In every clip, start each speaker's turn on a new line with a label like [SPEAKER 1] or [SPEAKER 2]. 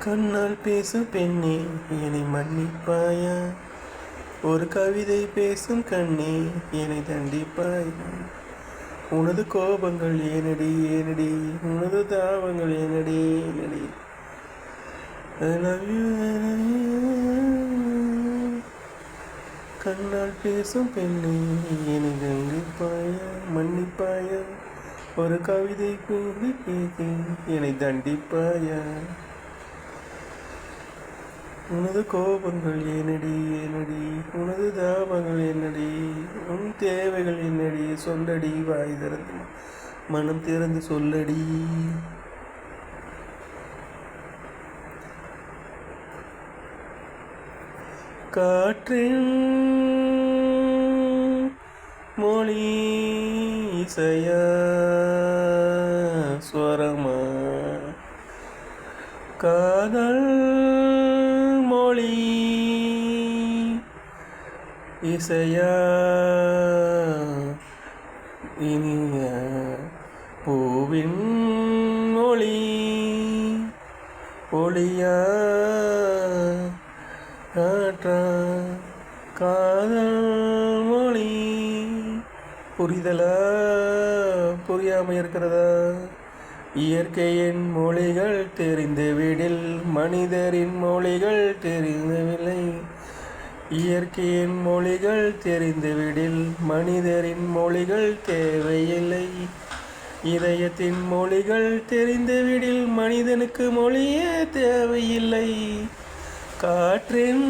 [SPEAKER 1] கண்ணால் பேசும் பெண்ணே என்னை மன்னிப்பாயா, ஒரு கவிதை பேசும் கண்ணே என்னை தண்டிப்பாயா. உனது கோபங்கள் ஏனடி ஏனடி, உனது தாபங்கள் ஏனடி ஏனடி. I love you, I love you. கண்ணால் பேசும் பெண்ணே என்னை தண்டிப்பாயா, மன்னிப்பாயா, ஒரு கவிதை கூறி பேசி என்னை தண்டிப்பாயா. உனது கோபங்கள் என்னடி என்னடி, உனது தாபங்கள் என்னடி, உன் தேவைகள் என்னடி, சொல்லடி வாய் திறந்து மனம் திறந்து சொல்லடி. காற்றின் மொழி இசையா ஸ்வரமா, காதல் மொழி இசையா இனிய பூவின் மொழி ஒளியா காற்றா, காதல் மொழி புரிதலா புரியாம இருக்கிறதா. இயற்கையின் மொழிகள் தெரிந்துவிடில் மனிதரின் மொழிகள் தெரிந்தவில்லை. இயற்கையின் மொழிகள் தெரிந்துவிடில் மனிதரின் மொழிகள் தேவையில்லை. இதயத்தின் மொழிகள் தெரிந்துவிடில் மனிதனுக்கு மொழியே தேவையில்லை. காற்றின்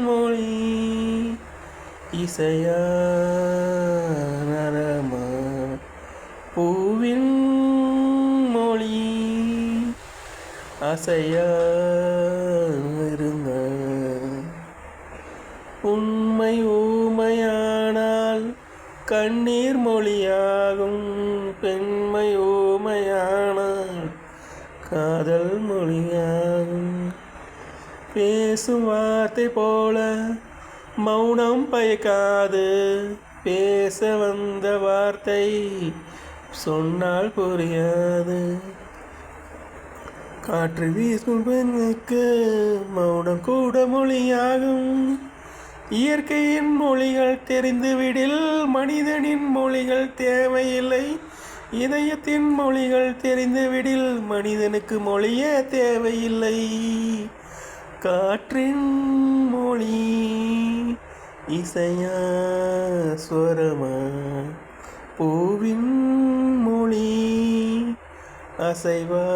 [SPEAKER 1] மொழி இசையா நரமா, பூவின் மொழி அசையா இருங்க. உண்மை ஊமையானால் கண்ணீர் மொழியாகும், பெண்மை ஊமையானால் காதல் மொழியாகும். பேசும் வார்த்தை போல மௌனம் பயக்காது, பேச வந்த வார்த்தை சொன்னால் புரியாது. காற்று வீசும் பெண்ணுக்கு மௌனம் கூட மொழியாகும். இயற்கையின் மொழிகள் தெரிந்துவிடில் மனிதனின் மொழிகள் தேவையில்லை. இதயத்தின் மொழிகள் தெரிந்துவிடில் மனிதனுக்கு மொழியே தேவையில்லை. காற்றின் மொழி இசையா ஸ்வரமா, பூவின் மொழி அசைவா.